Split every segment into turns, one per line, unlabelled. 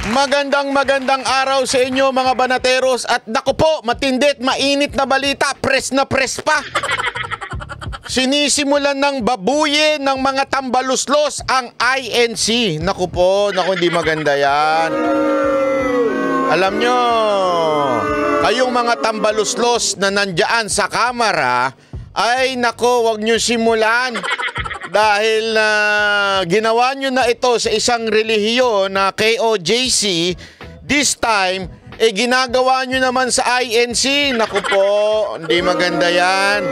Magandang araw sa inyo mga banateros at naku po, matindi at mainit na balita, press na press pa. Sinisimulan ng babuyin ng mga tambaluslos ang INC. Naku po, hindi maganda yan. Alam nyo, kayong mga tambaluslos na nandyan sa kamera, ay naku, wag nyo simulan. Dahil ginawa nyo na ito sa isang relihiyon na KOJC, this time, ginagawa nyo naman sa INC. Naku po, hindi maganda yan.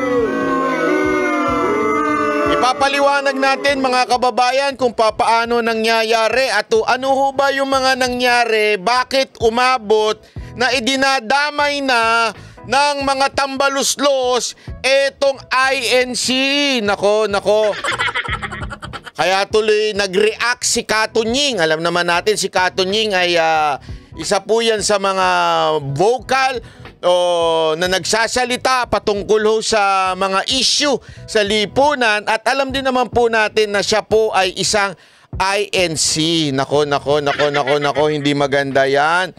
Ipapaliwanag natin mga kababayan kung paano nangyayari at ano ho ba yung mga nangyari, bakit umabot na idinadamay na ng mga tambaluslos etong INC. Nako. Kaya tuloy nag-react si Katunying. Alam naman natin si Katunying ay isa po yan sa mga vocal na nagsasalita patungkol ho sa mga issue sa lipunan at alam din naman po natin na siya po ay isang INC. Nako, hindi maganda yan.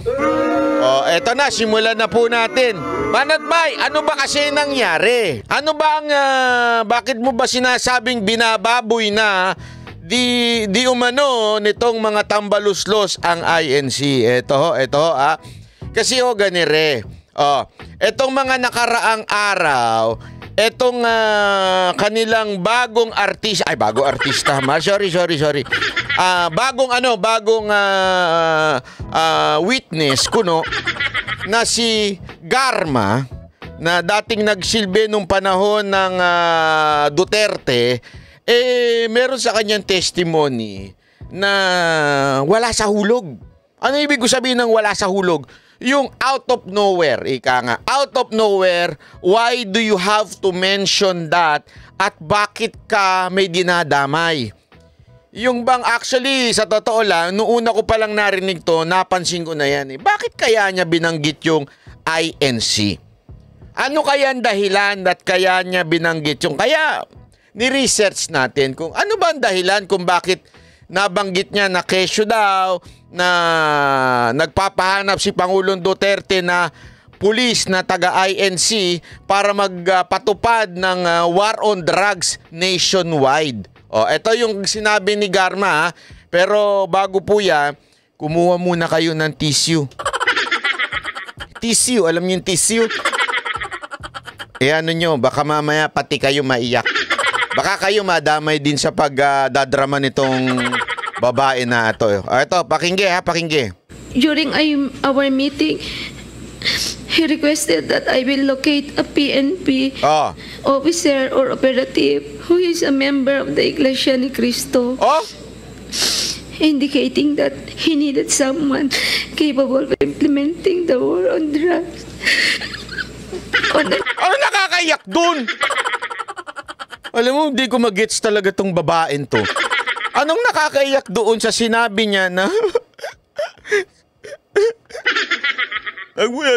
Eto na, simulan na po natin. Manatbay, ano ba kasi nangyari? Ano ba ang, bakit mo ba sinasabing binababoy na di umano nitong mga tambaluslos ang INC? Eto, kasi ganire. Etong mga nakaraang araw, etong kanilang bagong artista, sorry. Bagong witness kuno na si Garma na dating nagsilbi nung panahon ng Duterte, meron sa kanyang testimony na wala sa hulog. Ano ibig ko sabihin ng wala sa hulog? Yung out of nowhere, out of nowhere, why do you have to mention that at bakit ka may dinadamay? Yung bang actually, sa totoo lang, noong una ko palang narinig to, napansin ko na yan. Bakit kaya niya binanggit yung INC? Ano kaya ang dahilan at kaya niya binanggit yung... Kaya, ni-research natin kung ano ba ang dahilan kung bakit nabanggit niya na kesyo daw, na nagpapahanap si Pangulong Duterte na pulis na taga-INC para magpatupad ng war on drugs nationwide. Ito yung sinabi ni Garma, pero bago po yan, kumuha muna kayo ng tissue. Tissue, alam niyo yung tissue? Ano nyo, baka mamaya pati kayo maiyak. Baka kayo madamay din sa pagdadrama nitong babae na ito. Ito, pakingge.
During our meeting, he requested that I will locate a PNP officer or operative who is a member of the Iglesia ni Cristo, indicating that he needed someone capable of implementing the war on drugs.
Ano nakakaiyak dun? Alam mo, hindi ko mag-gets talaga tong babaeng to. Anong nakakaiyak doon sa sinabi niya na...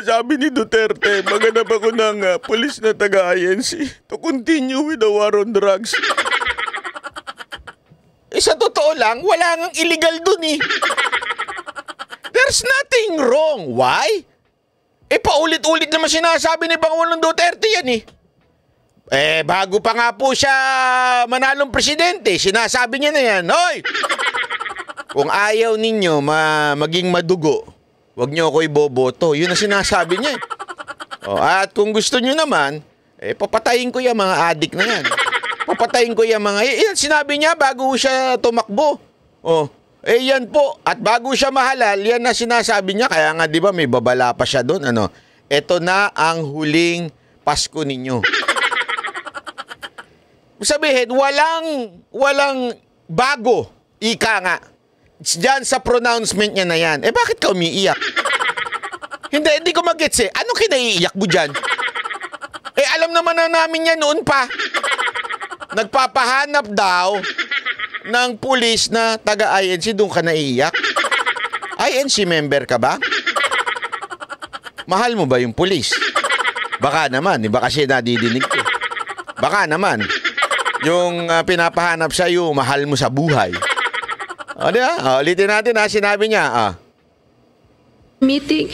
sabi ni Duterte, maghanap ako ng pulis na taga-INC to continue with the war on drugs. Sa totoo lang, wala ngang illegal dun eh. There's nothing wrong. Why? Paulit-ulit naman sinasabi ni Pangulong Duterte yan eh. Bago pa nga po siya manalong presidente, sinasabi niya na yan, hoy! Kung ayaw ninyo maging madugo, wag nyo ako iboboto. Yun ang sinasabi niya. At kung gusto nyo naman, papatayin ko yung mga adik na yan. Papatayin ko yung mga... Yan sinabi niya bago siya tumakbo. Yan po. At bago siya mahalal, yan na sinasabi niya. Kaya nga, di ba, may babala pa siya doon. Ito na ang huling Pasko ninyo. Sabihin, walang bago. Ika nga. Diyan sa pronouncement niya na yan. Bakit ka umiiyak? Hindi ko mag-gets eh. Ano kinaiiyak mo dyan? Alam naman na namin yan noon pa. Nagpapahanap daw ng pulis na taga-INC. Doon ka naiiyak? INC member ka ba? Mahal mo ba yung pulis? Baka naman. Iba kasi nadidinig ko. Baka naman. Yung pinapahanap sa'yo, mahal mo sa buhay. Di ba? Ulitin natin ha, sinabi niya.
meeting,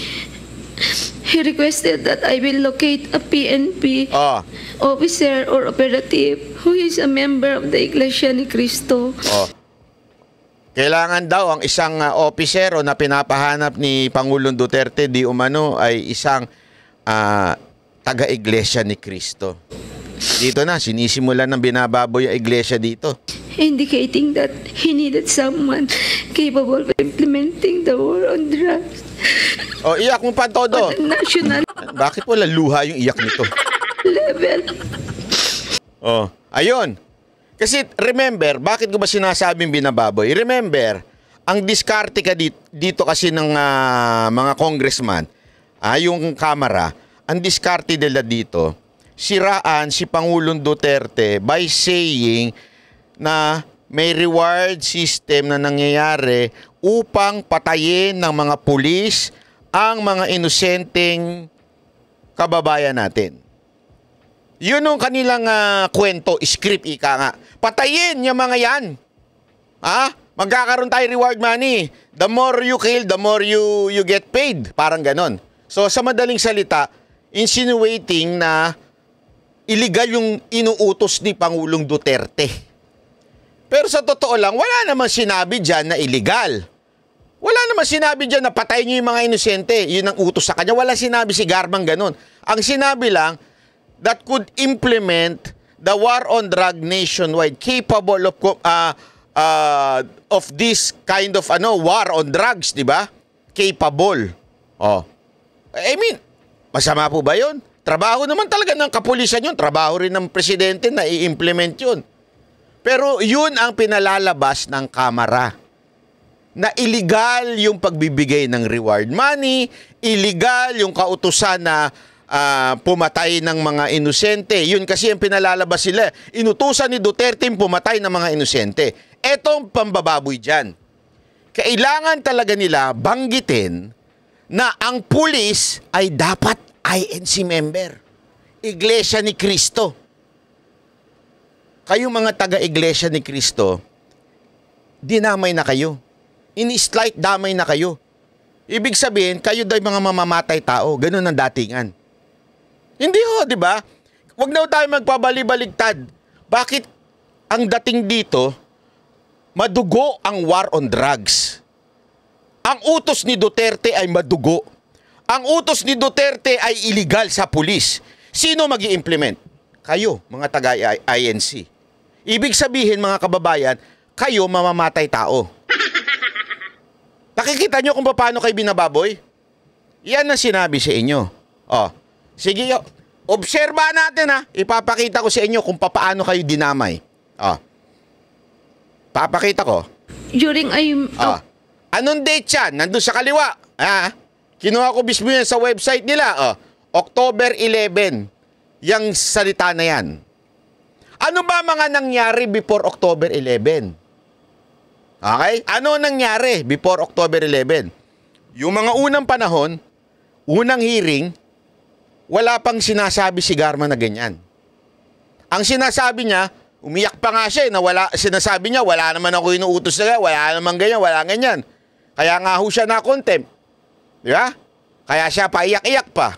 he requested that I will locate a PNP officer or operative who is a member of the Iglesia ni Cristo.
Kailangan daw ang isang opisero na pinapahanap ni Pangulong Duterte di umano ay isang taga-Iglesia ni Cristo. Dito na, sinisimulan ng binababoy ang Iglesia dito.
Indicating that he needed someone capable of implementing the war on drugs.
Iyak mo pa todo.
National
Bakit wala luha yung iyak nito?
level.
Ayun. Kasi remember, bakit ko ba sinasabing binababoy? Remember, ang diskarte ka dito kasi ng mga congressman, yung Kamara, ang diskarte nila dito, siraan si Pangulong Duterte by saying na may reward system na nangyayari upang patayin ng mga pulis ang mga inosenteng kababayan natin. Yun ang kanilang kwento, script, ika nga. Patayin yung mga yan. Magkakaroon tayo reward money. The more you kill, the more you get paid. Parang ganon. So sa madaling salita, insinuating na illegal yung inuutos ni Pangulong Duterte. Pero sa totoo lang, wala naman sinabi dyan na illegal. Wala naman sinabi dyan na patayin niyo yung mga inosente. Yun ang utos sa kanya. Wala sinabi si Garmang ganon. Ang sinabi lang, that could implement the war on drug nationwide, capable of this kind of war on drugs, di ba? Capable. I mean, masama po ba yun? Trabaho naman talaga ng kapulisan yun. Trabaho rin ng presidente na i-implement yun. Pero yun ang pinalalabas ng Kamara. Na illegal yung pagbibigay ng reward money, illegal yung kautusan na pumatay ng mga inosente. Yun kasi ang pinalalabas sila. Inutusan ni Duterte pumatay ng mga inosente. Etong pambababoy dyan. Kailangan talaga nila banggitin na ang pulis ay dapat INC member. Iglesia ni Cristo. Kayo mga taga-Iglesia ni Cristo, dinamay na kayo. Ini-slight damay na kayo. Ibig sabihin, kayo daw mga mamamatay tao. Ganun ang datingan. Hindi ho, di ba? Huwag na tayo magpabali-baligtad. Bakit ang dating dito, madugo ang war on drugs? Ang utos ni Duterte ay madugo. Ang utos ni Duterte ay illegal sa pulis. Sino mag-i-implement? Kayo, mga taga-INC. Ibig sabihin, mga kababayan, kayo mamamatay tao. Nakikita nyo kung paano kayo binababoy? Yan ang sinabi sa inyo. Sige, obserba natin Ipapakita ko sa inyo kung paano kayo dinamay. Papakita ko.
During
Anong date yan? Nandun sa kaliwa. Kinuha ko mismo yan sa website nila. October 11. Yang salita na yan. Ano ba mga nangyari before October 11? Okay? Ano nangyari before October 11? Yung mga unang panahon, unang hearing, wala pang sinasabi si Garma na ganyan. Ang sinasabi niya, umiyak pa nga siya sinasabi niya, wala naman ako inuutos na wala naman ganyan, wala ganyan. Kaya nga ho siya na-contempt. Di ba? Kaya siya paiyak-iyak pa.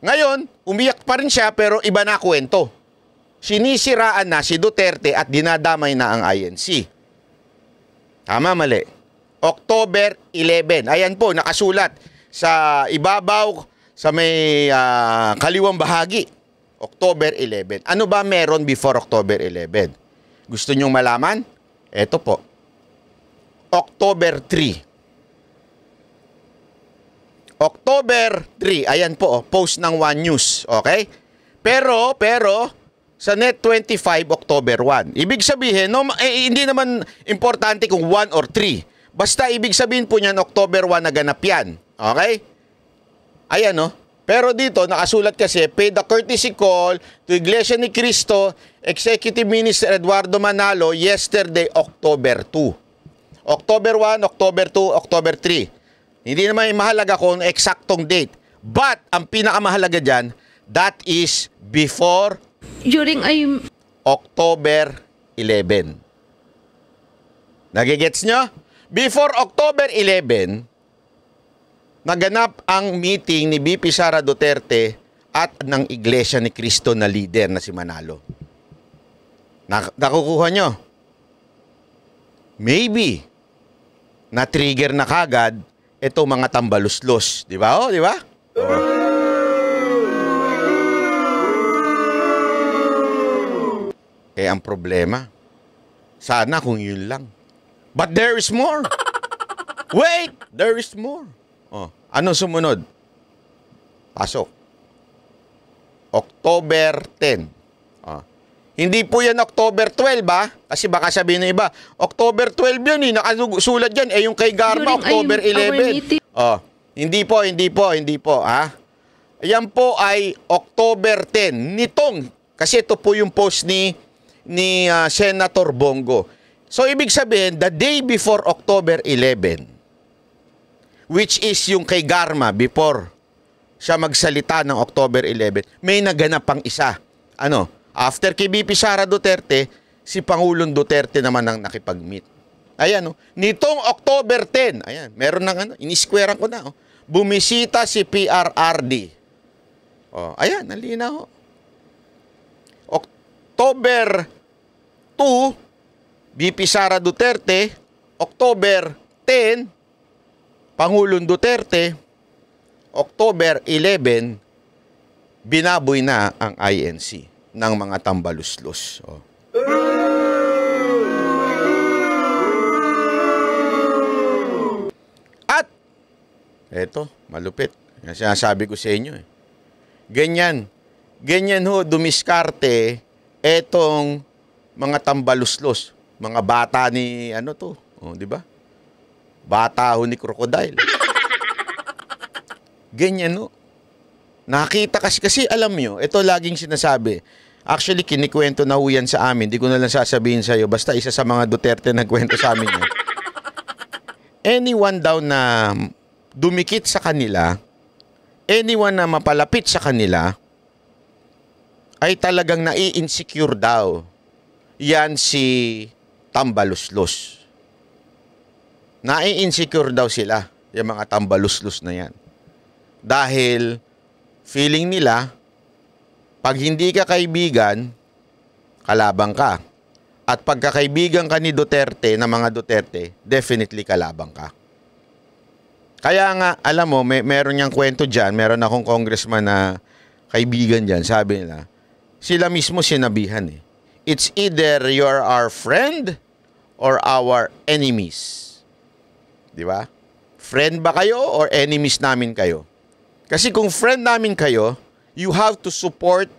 Ngayon, umiyak pa rin siya pero iba na kwento. Sinisiraan na si Duterte at dinadamay na ang INC. Tama, mali. October 11. Ayan po, nakasulat sa ibabaw sa may kaliwang bahagi. October 11. Ano ba meron before October 11? Gusto nyong malaman? Eto po. October 3. October 3. Ayan po, post ng One News. Okay? Pero, sa Net 25, October 1. Ibig sabihin, hindi naman importante kung 1 or 3. Basta ibig sabihin po niyan, October 1 naganap yan. Okay? Ayan, Pero dito, nakasulat kasi, paid a courtesy call to Iglesia ni Cristo, Executive Minister Eduardo Manalo, yesterday, October 2. October 1, October 2, October 3. Hindi naman mahalaga kung eksaktong date. But, ang pinakamahalaga dyan, that is before
during
October 11. Nagigets nyo? Before October 11, naganap ang meeting ni VP Sara Duterte at ng Iglesia ni Cristo na leader na si Manalo. Nakukuha nyo? Maybe, na-trigger na kagad itong mga tambaluslos. Di ba? Di ba? Ang problema, sana kung yun lang. But there is more. Wait, there is more. Ano sumunod? Pasok. October 10. Hindi po yan October 12, ba? Kasi baka sabihin ng iba, October 12 yun eh. Nakasulat dyan. Yung kay Garma, October 11. Hindi po. Yan po ay October 10. Kasi ito po yung post ni Senator Bongo. So, ibig sabihin, the day before October 11, which is yung kay Garma, before siya magsalita ng October 11, may naganap pang isa. After kay VP Sara Duterte, si Pangulong Duterte naman ang nakipag-meet. Ayan, nitong October 10, ayan, meron ng inisquarean ko na, bumisita si PRRD. Ayan, nalinaw. October 2, VP Sara Duterte. October 10, Pangulong Duterte. October 11, binaboy na ang INC ng mga tambaluslos. At, eto, malupit. Yung sinasabi ko sa inyo eh. Ganyan ho, dumiskarte etong mga tambaluslos. Mga bata ni, di ba? Bata ho ni Crocodile. Ganyan ho. Nakita kasi alam nyo, ito laging sinasabi. Actually, kinikwento na ho yan sa amin. Di ko na lang sasabihin sa'yo. Basta isa sa mga Duterte nagkwento sa amin yan. Anyone daw na dumikit sa kanila, anyone na mapalapit sa kanila, ay talagang nai-insecure daw. Yan si tambaluslos. Nai-insecure daw sila, yung mga tambaluslos na yan. Dahil feeling nila, pag hindi ka kaibigan, kalabang ka. At pagkakaibigan ka ni Duterte, na mga Duterte, definitely kalabang ka. Kaya nga, alam mo, meron niyang kwento dyan, meron akong congressman na kaibigan dyan, sabi nila, sila mismo sinabihan eh. It's either you're our friend or our enemies. Di ba? Friend ba kayo or enemies namin kayo? Kasi kung friend namin kayo, you have to support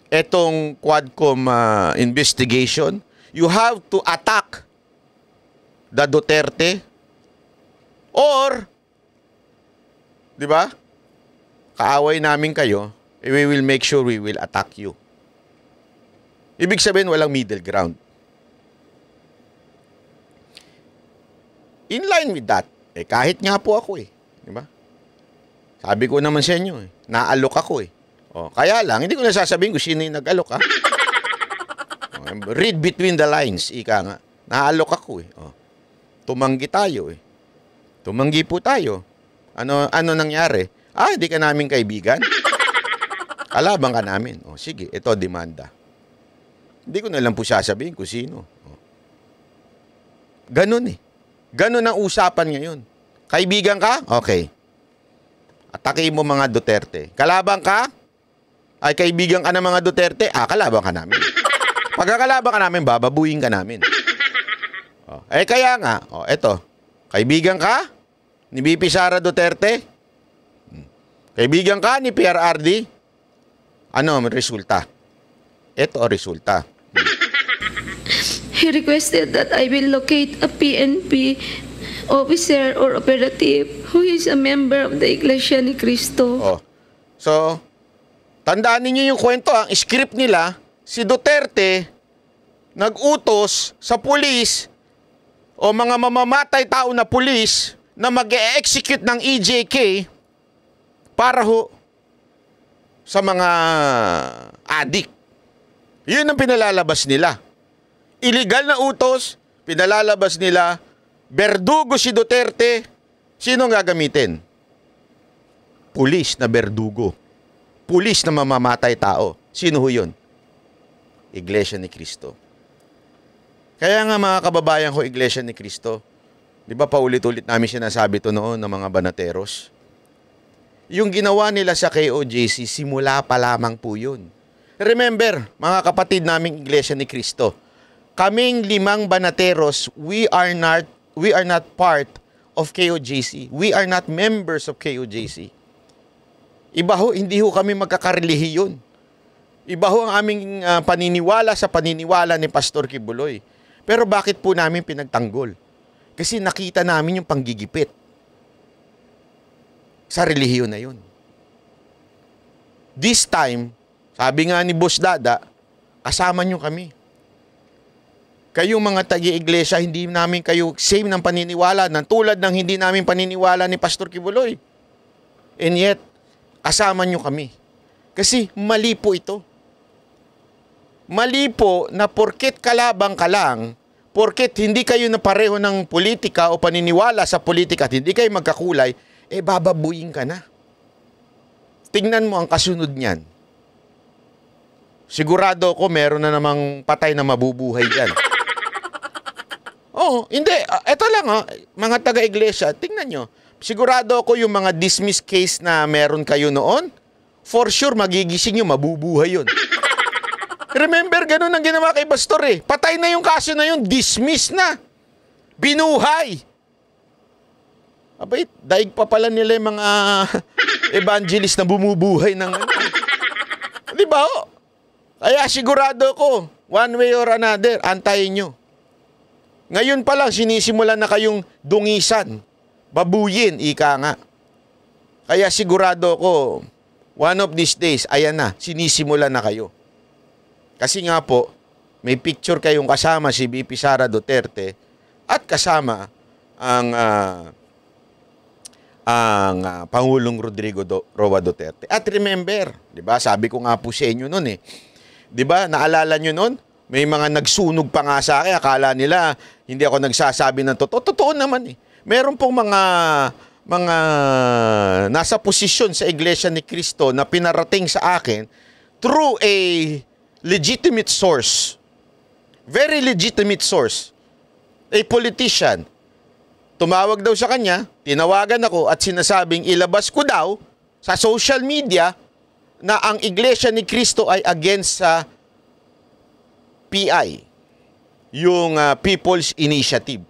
etong Quadcom investigation. You have to attack the Duterte. Or, di ba? Kaaway namin kayo, we will make sure we will attack you. Ibig sabihin, walang middle ground. In line with that, kahit nga po ako di ba? Sabi ko naman sa inyo naalok ako kaya lang, hindi ko na sasabihin kung sino yung nag-alok read between the lines, ika nga. Naalok ako Tumanggi tayo Tumanggi po tayo. Ano nangyari? Hindi ka namin kaibigan? Kalabang ka namin. Sige, ito demanda. Hindi ko na lang po sasabihin kung sino. Ganun Ganun ang usapan ngayon. Kaibigan ka? Okay. Atake mo mga Duterte. Kalabang ka? Ay, kaibigan ka ng mga Duterte? Kalabang ka namin. Pagkakalabang ka namin, bababuhin ka namin. Kaya nga, eto. Kaibigan ka ni VP Sara Duterte? Kaibigan ka ni PRRD? Ano ang resulta? Ito ang resulta.
He requested that I will locate a PNP officer or operative who is a member of the Iglesia ni Cristo.
So, tandaan ninyo yung kwento. Ang script nila, si Duterte nag-utos sa pulis o mga mamamatay tao na pulis na mag-e-execute ng EJK para sa mga adik. Yun ang pinalalabas nila. Illegal na utos, pinalalabas nila, berdugo si Duterte, sino ang gagamitin? pulis na berdugo. Pulis na mamamatay tao. Sino ho yun? Iglesia ni Cristo. Kaya nga mga kababayan ko, Iglesia ni Cristo, di ba paulit-ulit namin sinasabi ito noon ng mga banateros? Yung ginawa nila sa KOJC, simula pa lamang po yun. Remember, mga kapatid naming Iglesia ni Cristo, kaming 5 banateros, we are not part of KOJC. We are not members of KOJC. Iba ho, hindi ho kami magkakarelihiyon. Iba ho ang aming paniniwala sa paniniwala ni Pastor Kibuloy. Pero bakit po namin pinagtanggol? Kasi nakita namin yung panggigipit sa relihiyon na yun. This time, sabi nga ni Boss Dada, kasama nyo kami. Kayong mga tagi-iglesia, hindi namin kayo same ng paniniwala, ng tulad ng hindi namin paniniwala ni Pastor Kibuloy. And yet, kasama nyo kami. Kasi mali po ito. Mali po na porket kalabang ka lang, porket hindi kayo na pareho ng politika o paniniwala sa politika at hindi kayo magkakulay, bababuyin ka na. Tingnan mo ang kasunod niyan. Sigurado ko meron na namang patay na mabubuhay dyan. Oo, hindi. Ito lang, mga taga-iglesia, tingnan nyo. Sigurado ko yung mga dismiss case na meron kayo noon, for sure magigising nyo, mabubuhay yun. Remember, ganun ang ginawa kay Pastor eh. Patay na yung kaso na yun, dismiss na. Binuhay. Abay, daig pa pala nila yung mga evangelist na bumubuhay ng di ba ho? Kaya sigurado ko, one way or another, antayin nyo. Ngayon pa lang, sinisimulan na kayong dungisan. Babuyin, ika nga. Kaya sigurado ko, one of these days, ayan na, sinisimulan na kayo. Kasi nga po, may picture kayong kasama si VP Sara Duterte at kasama ang Pangulong Rodrigo Roa Duterte. At remember, 'di ba? Sabi ko nga po sa inyo noon eh. 'Di ba? Naalala niyo noon? May mga nagsunog pa nga sa akin, akala nila hindi ako nagsasabi ng totoo. Totoo naman eh. Meron pong mga nasa posisyon sa Iglesia ni Cristo na pinarating sa akin through a legitimate source. Very legitimate source. A politician. Tumawag daw sa kanya, tinawagan ako at sinasabing ilabas ko daw sa social media na ang Iglesia ni Cristo ay against sa PI, yung People's Initiative.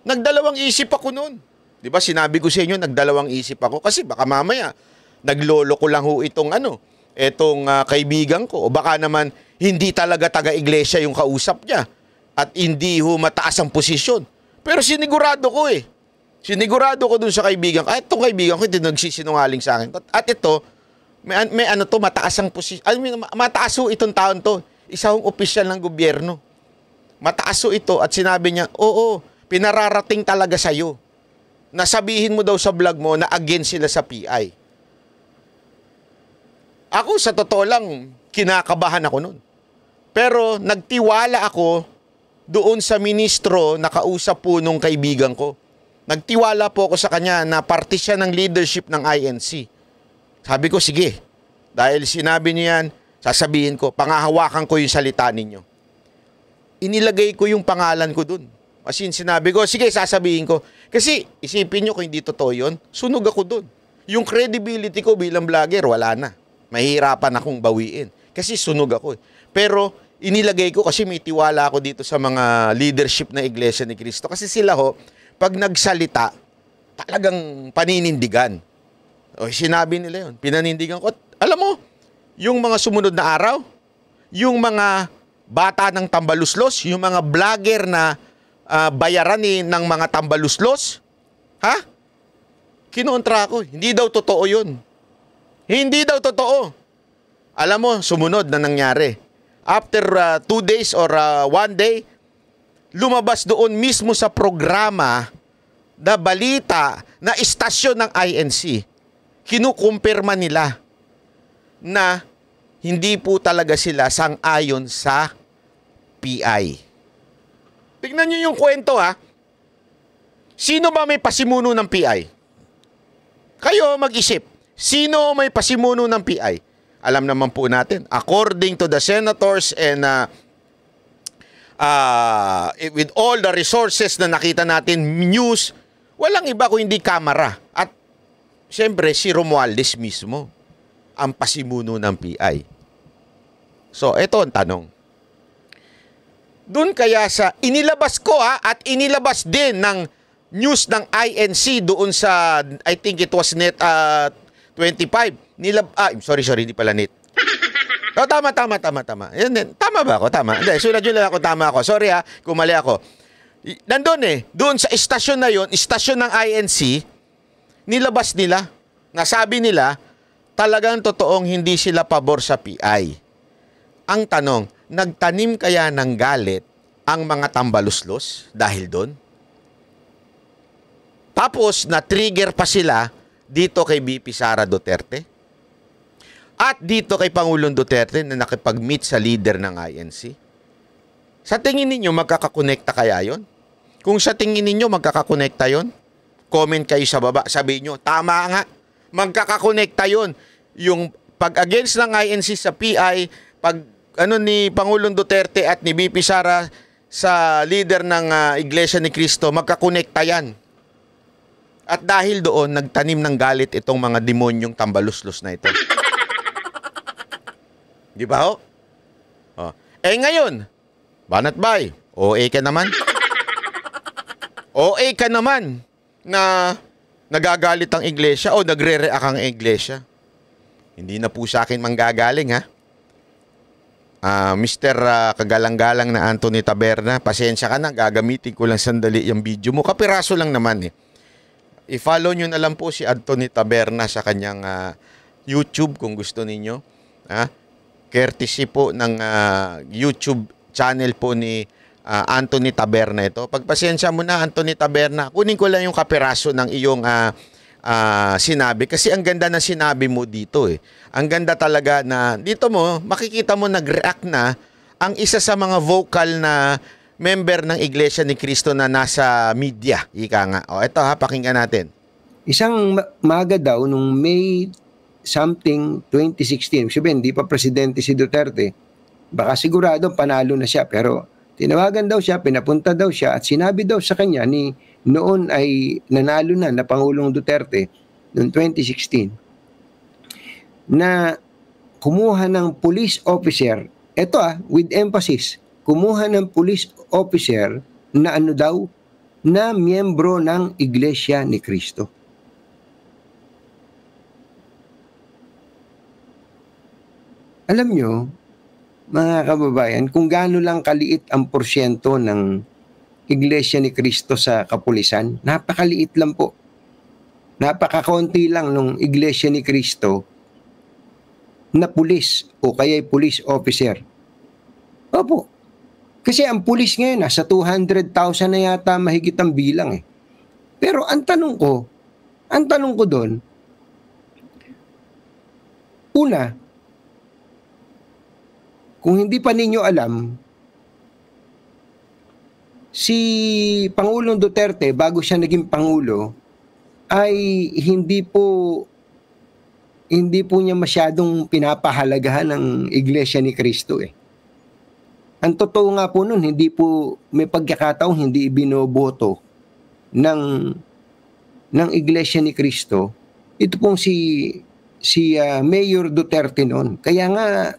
Nagdalawang isip ako noon. Di ba sinabi ko sa inyo, nagdalawang isip ako kasi baka mamaya naglolo ko lang ho itong kaibigan ko o baka naman hindi talaga taga-iglesia yung kausap niya at hindi ho mataas ang posisyon. Pero sinigurado ko eh. Sinigurado ko dun sa kaibigan. Kahit itong kaibigan ko, hindi nagsisinungaling sa akin. At ito, may mataas ang posisyon. Mataas ho itong taon to. Isang opisyal ng gobyerno. Mataas ho ito at sinabi niya, oo, pinararating talaga sa'yo. Nasabihin mo daw sa vlog mo na against sila sa PI. Ako, sa totoo lang, kinakabahan ako nun. Pero nagtiwala ako doon sa ministro na kausap po nung kaibigan ko. Nagtiwala po ako sa kanya na parte siya ng leadership ng INC. Sabi ko, sige, dahil sinabi niyo yan, sasabihin ko, pangahawakan ko yung salita ninyo. Inilagay ko yung pangalan ko doon. As in, sinabi ko, sige, sasabihin ko. Kasi, isipin nyo kung hindi totoo yun, sunog ako doon. Yung credibility ko bilang vlogger, wala na. Mahihirapan akong bawiin. Kasi sunog ako. Pero, inilagay ko kasi may tiwala ako dito sa mga leadership na Iglesia ni Cristo. Kasi sila ho, pag nagsalita, talagang paninindigan. O, sinabi nila yun. Pinanindigan ko. At, alam mo, yung mga sumunod na araw, yung mga bata ng tambaluslos, yung mga vlogger na bayaranin ng mga tambaluslos, kinontra ko. Hindi daw totoo yun. Hindi daw totoo. Alam mo, sumunod na nangyari. After 2 days or 1 day, lumabas doon mismo sa programa na balita na istasyon ng INC. Kinukumpirma nila na hindi po talaga sila sang-ayon sa PI. Tignan nyo yung kwento Sino ba may pasimuno ng PI? Kayo mag-isip. Sino may pasimuno ng PI? Alam naman po natin, according to the senators and with all the resources na nakita natin, news, walang iba kung hindi kamera. At siyempre, si Romualdez mismo ang pasimuno ng PI. So, ito ang tanong. Doon kaya sa inilabas ko at inilabas din ng news ng INC doon sa, I think it was net 25. Sorry, di pala net. Oh, tama. Tama ba ako? Tama. Hindi, sulat yun lang ako, tama ako. Sorry kung mali ako. Nandun doon sa istasyon na yon, istasyon ng INC, nilabas nila, nasabi nila, talagang totoong hindi sila pabor sa PI. Ang tanong, nagtanim kaya ng galit ang mga tambaluslos dahil doon? Tapos, na-trigger pa sila dito kay BP Sara Duterte at dito kay Pangulong Duterte na nakipag-meet sa leader ng INC. Sa tingin ninyo, magkakakonekta kaya yon? Kung sa tingin ninyo, magkakakonekta yon, comment kayo sa baba. Sabihin nyo, tama nga, magkakakonekta yon. Yung pag-against ng INC sa PI, pag ni Pangulong Duterte at ni BP Sara sa leader ng Iglesia ni Cristo, magkakonekta yan. At dahil doon, nagtanim ng galit itong mga demonyong tambaluslos na ito. Di ba ho? Ngayon, Banat Bay, OA ka naman. OA ka naman na nagagalit ang iglesia o nagre-react ang iglesia. Hindi na po sa akin manggagaling Mr. Kagalang-galang na Anthony Taberna, pasensya ka na, gagamitin ko lang sandali yung video mo. Kapiraso lang naman I-follow nyo na lang po si Anthony Taberna sa kanyang YouTube kung gusto ninyo. Courtesy po ng YouTube channel po ni Anthony Taberna ito. Pagpasensya mo na, Anthony Taberna, kunin ko lang yung kapiraso ng iyong sinabi. Kasi ang ganda na sinabi mo dito Ang ganda talaga na dito mo, makikita mo nag-react na ang isa sa mga vocal na member ng Iglesia ni Cristo na nasa media. Ika nga. Ito pakinggan natin.
Isang maga daw nung May something 2016, sabihin, hindi pa presidente si Duterte, baka sigurado panalo na siya, pero tinawagan daw siya, pinapunta daw siya at sinabi daw sa kanya ni noon ay nanalo na Pangulong Duterte noong 2016 na kumuha ng police officer, ito with emphasis, kumuha ng police officer na na miyembro ng Iglesia ni Cristo. Alam nyo, mga kababayan, kung gaano lang kaliit ang porsyento ng Iglesia ni Cristo sa kapulisan, napakaliit lang po. Napakakonti lang ng Iglesia ni Cristo na pulis o kaya police officer. Opo. Kasi ang pulis ngayon, nasa 200,000 na yata mahigit ang bilang Pero ang tanong ko doon, una, kung hindi pa ninyo alam, si Pangulong Duterte, bago siya naging Pangulo, ay hindi po niya masyadong pinapahalagahan ng Iglesia ni Cristo Ang totoo nga po nun, hindi po may pagkakataong hindi ibinoboto ng Iglesia ni Cristo. Ito pong si Mayor Duterte noon. Kaya nga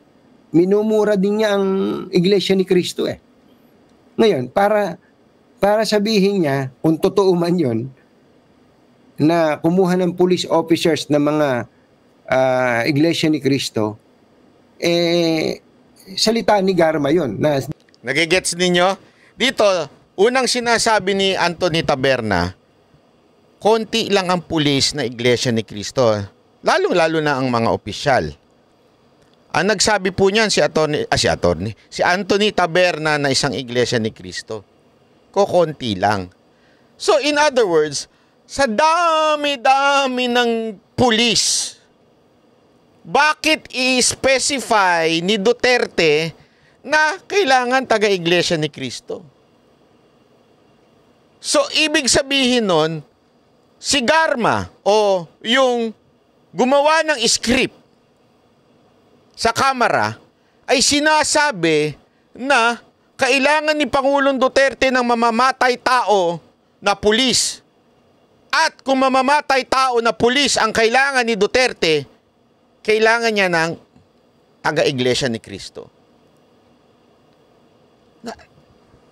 minumura din niya ang Iglesia ni Cristo Ngayon, para sabihin niya, kung totoo man yun, na kumuha ng police officers ng mga Iglesia ni Cristo, salita ni Garma yun.
Nagigets ninyo? Dito, unang sinasabi ni Anthony Taberna, konti lang ang pulis na Iglesia ni Cristo. Lalong-lalo na ang mga opisyal. Ang nagsabi po niyan si Anthony Taberna na isang Iglesia ni Cristo. Konti lang. So in other words, sa dami-dami ng pulis, bakit i-specify ni Duterte na kailangan taga-Iglesia ni Cristo? So ibig sabihin nun, si Garma o yung gumawa ng script sa kamera ay sinasabi na kailangan ni Pangulong Duterte ng mamamatay tao na pulis. At kung mamamatay tao na pulis ang kailangan ni Duterte, kailangan niya ng taga-Iglesia ni Cristo.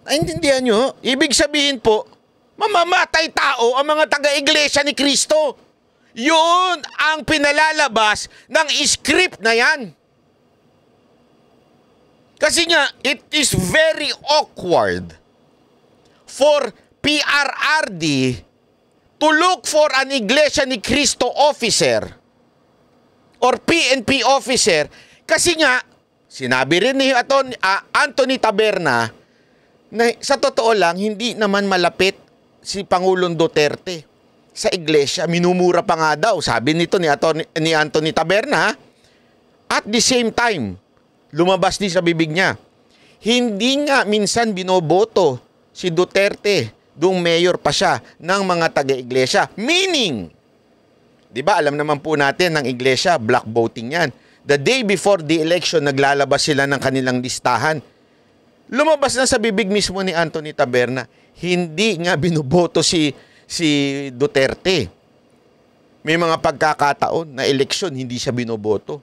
Naintindihan nyo? Ibig sabihin po, mamamatay tao ang mga taga-Iglesia ni Cristo. Yun ang pinalalabas ng script na yan. Kasi nga, it is very awkward for PRRD to look for an Iglesia ni Cristo officer or PNP officer. Kasi nga, sinabi rin ni Anthony Taberna na sa totoo lang, hindi naman malapit si Pangulong Duterte sa iglesia. Minumura pa nga daw, sabi nito ni Anthony Taberna. At the same time, lumabas din sa bibig niya, hindi nga minsan binoboto si Duterte, doong mayor pa siya ng mga taga-iglesia. Meaning, di ba alam naman po natin ng iglesia, black voting yan. The day before the election, naglalabas sila ng kanilang listahan. Lumabas na sa bibig mismo ni Anthony Taberna, hindi nga binoboto si Duterte. May mga pagkakataon na eleksyon, hindi siya binoboto.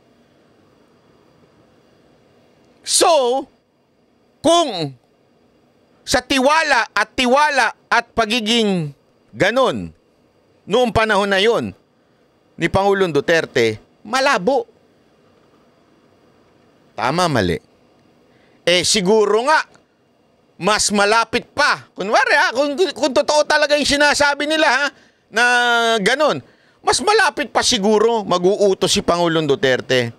So, kung sa tiwala at pagiging ganon noong panahon na yon ni Pangulong Duterte, malabo. Tama, mali. Siguro nga, mas malapit pa. Kunwari kung totoo talaga yung sinasabi nila na ganon, mas malapit pa siguro mag-uutos si Pangulong Duterte.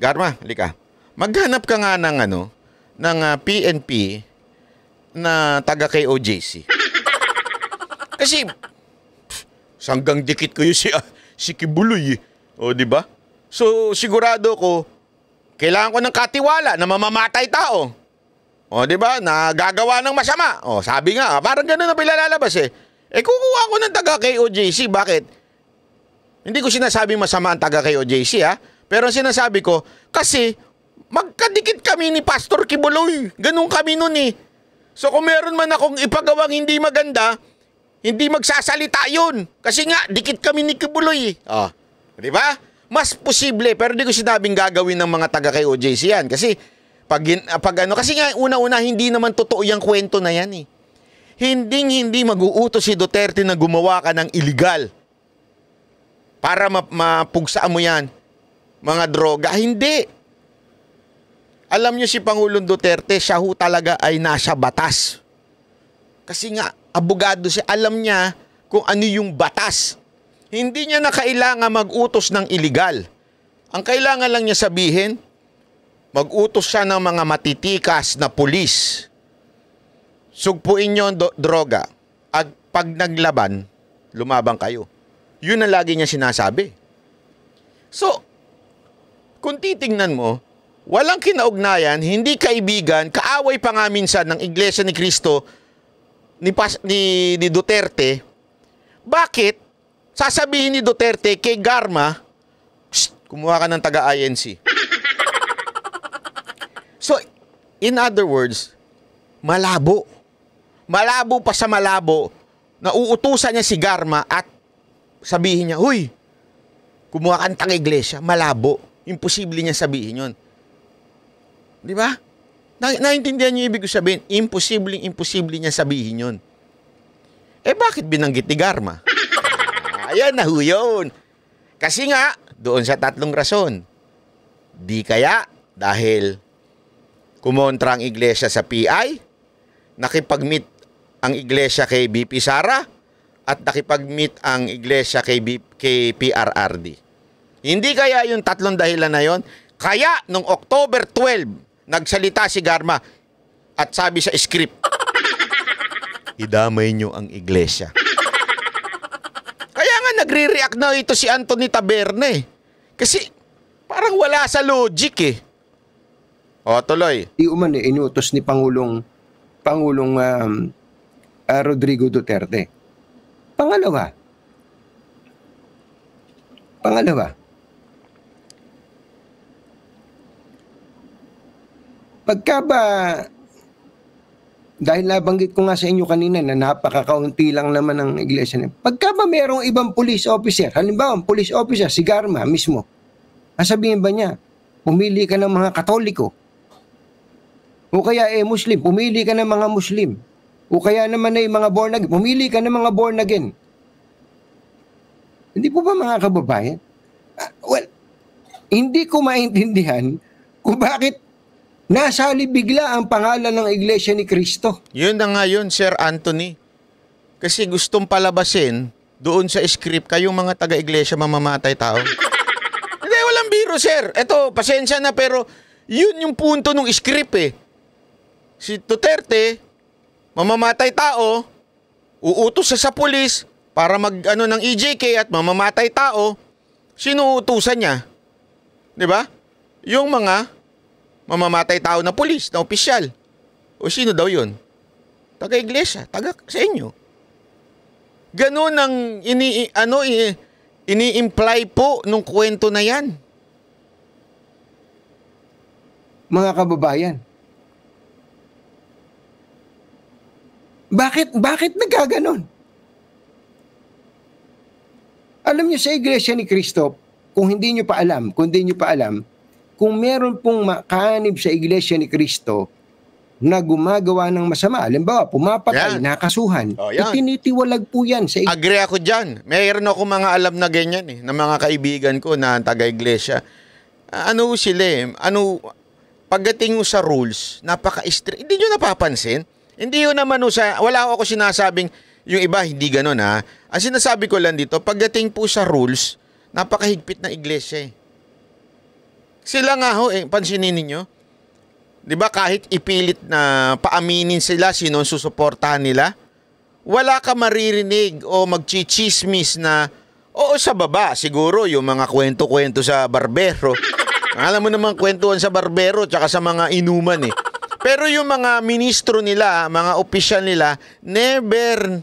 Garma, halika. Maghanap ka nga ng PNP na taga kay OJC. Kasi sanggang dikit ko yung si Kibuloy. O, di ba? So, sigurado ko, kailangan ko ng katiwala na mamamatay tao. O, di ba? Na gagawa ng masama. O, sabi nga, parang gano'n na pilalabas kukuha ko ng taga kay OJC. Bakit? Hindi ko sinasabing masama ang taga kay OJC, Pero sinasabi ko, kasi magkadikit kami ni Pastor Kibuloy. Ganun kami nun So kung meron man akong ipagawang hindi maganda, hindi magsasalita yun. Kasi nga, dikit kami ni Kibuloy. Di ba? Mas posible, pero di ko sinabing gagawin ng mga taga kay OJC yan. Kasi, kasi nga, una-una, hindi naman totoo yung kwento na yan Hindi mag-uutos si Duterte na gumawa ka ng illegal. Para mapugsaan mo yan. Mga droga. Hindi. Alam nyo si Pangulong Duterte, siya talaga ay nasa batas. Kasi nga, abogado siya, alam niya kung ano yung batas. Hindi niya na kailangan mag-utos ng illegal. Ang kailangan lang niya sabihin, mag-utos siya ng mga matitikas na pulis. Sugpuin niyo droga. At pag naglaban, lumabang kayo. Yun ang lagi niya sinasabi. So, kung titingnan mo, walang kinaugnayan, hindi kaibigan, kaaway pa nga minsan ng Iglesia ni Cristo ni Duterte. Bakit sasabihin ni Duterte kay Garma, kumuha ka ng taga-INC? So, in other words, malabo. Malabo pa sa malabo na uutusan niya si Garma at sabihin niya, huy, kumuha ka ng taga-iglesia. Malabo. Imposible niya sabihin yun. Di ba? Naintindihan niyo ibig sabihin? Imposible niya sabihin yun. Bakit binanggit ni Garma? Ayan na yun. Kasi nga, doon sa tatlong rason. Di kaya dahil kumontra ang iglesia sa PI, nakipag-meet ang iglesia kay BP Sara, at nakipag-meet ang iglesia kay PRRD. Hindi kaya yung tatlong dahilan na yon? Kaya, nung October 12, nagsalita si Garma at sabi sa script, idamay nyo ang iglesia. Kaya nga nagre-react na ito si Anthony Taberna Kasi parang wala sa logic tuloy.
Di umano inutos ni Pangulong Rodrigo Duterte. Pangalawa, Pangalawa, pagka ba, dahil nabanggit ko nga sa inyo kanina na napakakaunti lang naman ng iglesia niya, pagka ba mayroong ibang police officer, halimbawa, police officer, si Garma mismo, sasabihin ba niya, pumili ka ng mga Katoliko, o kaya Muslim, pumili ka ng mga Muslim, o kaya naman ay mga born again, pumili ka ng mga born again. Hindi po ba mga kababayan? Well, hindi ko maintindihan kung bakit nasali bigla ang pangalan ng Iglesia ni Cristo.
Yun na nga yun, Sir Anthony. Kasi gustong palabasin doon sa script kayong mga taga-iglesia mamamatay tao. Hindi, walang biro, sir. Eto, pasensya na, pero yun yung punto ng script eh. Si Duterte, mamamatay tao, uutos sa pulis para mag-ano ng EJK at mamamatay tao, sino uutusan niya? Di ba? Yung mga mamamatay tao na pulis, na opisyal. O sino daw yun? Taga-iglesia, taga sa inyo. Ganun ang ini-imply po nung kwento na yan.
Mga kababayan, bakit nagkaganon? Alam niyo sa Iglesia ni Cristo, kung hindi niyo pa alam, kung meron pong makanib sa Iglesia ni Cristo na gumagawa ng masama, halimbawa, pumapatay, nakasuhan, itinitiwalag po yan.
Agree ako dyan. Mayroon ako mga alam na ganyan eh, na mga kaibigan ko na taga-iglesia. Ano sila eh, pagdating sa rules, napaka-strict. Hindi nyo napapansin? Hindi yun naman wala ako sinasabing yung iba, hindi ganun ha. Ang sinasabi ko lang dito, pagdating po sa rules, napakahigpit ng iglesia eh. Sila nga ho eh, pansinin ninyo. Di ba kahit ipilit na paaminin sila sino susuportahan nila, wala ka maririnig o magchichismis na, oo sa baba, siguro yung mga kwento-kwento sa barbero. Alam mo naman kwentuhan sa barbero tsaka sa mga inuman eh. Pero yung mga ministro nila, mga opisyal nila, never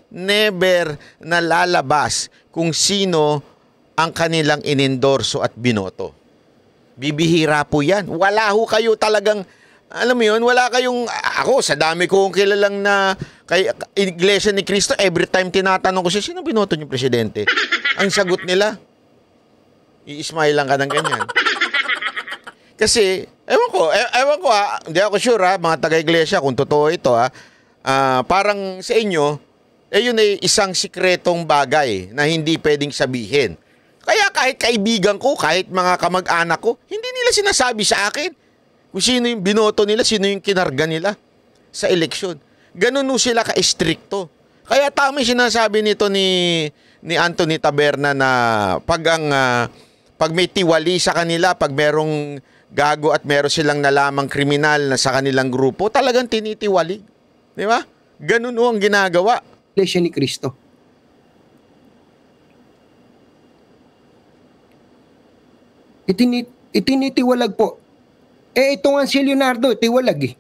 na lalabas kung sino ang kanilang inendorso at binoto. Bibihira po yan. Wala ho kayo talagang, alam mo yun, wala kayong, ako sa dami kong kilalang na kay Iglesia ni Cristo, every time tinatanong ko siya, sino binoto niyo presidente? Ang sagot nila, i-smile lang ka ng ganyan. Kasi, ewan ko ha, hindi ako sure ha, mga taga-iglesia, kung totoo ito ha, parang sa inyo, yun ay isang sikretong bagay na hindi pwedeng sabihin. Kaya kahit kaibigan ko, kahit mga kamag-anak ko, hindi nila sinasabi sa akin kung sino yung binoto nila, sino yung kinarga nila sa eleksyon. Ganun sila ka-stricto. Kaya tama yung sinasabi nito ni Anthony Taberna na pag may tiwali sa kanila, pag merong gago at meron silang nalamang kriminal na sa kanilang grupo, talagang tinitiwali. Di ba? Ganun ang ginagawa.
Iglesia ni Cristo. Itinitiwalag po. Ito nga si Leonardo, tiwalag eh.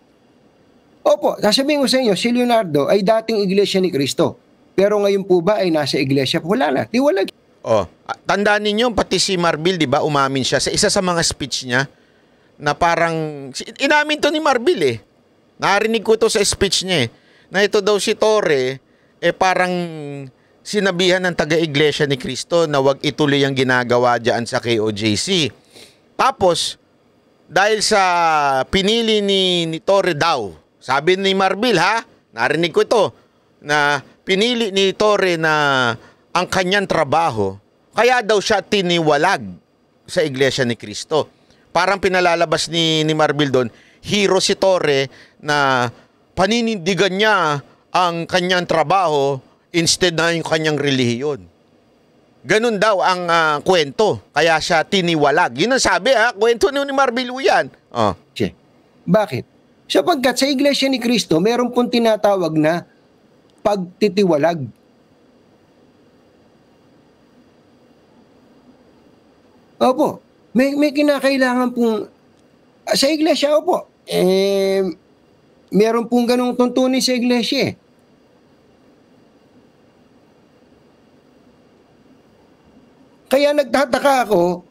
Opo, sasabihin ko sa inyo, si Leonardo ay dating Iglesia ni Cristo. Pero ngayon po ba ay nasa iglesia? Wala na, tiwalag.
Tandaan ninyo, pati si Marbil, di ba, umamin siya sa isa sa mga speech niya na parang, inamin to ni Marbil eh. Narinig ko to sa speech niya eh. Na ito daw si Torre, parang sinabihan ng taga-iglesia ni Cristo na wag ituloy ang ginagawa dyan sa KOJC. Tapos, dahil sa pinili ni Torre daw, sabi ni Marbil ha, narinig ko ito, na pinili ni Torre na ang kanyang trabaho, kaya daw siya tiniwalag sa iglesia ni Cristo. Parang pinalalabas ni Marbil doon, hero si Torre na paninindigan niya ang kanyang trabaho instead na yung kanyang relihiyon. Ganun daw ang kwento. Kaya siya tiniwalag. Yun ang sabi kwento ni Marbil yan.
Bakit? Sapagkat sa Iglesia ni Cristo, meron pong tinatawag na pagtitiwalag. Opo. May kinakailangan pong sa iglesia, opo. Meron pong ganong tuntunin sa iglesia. Kaya nagtataka ako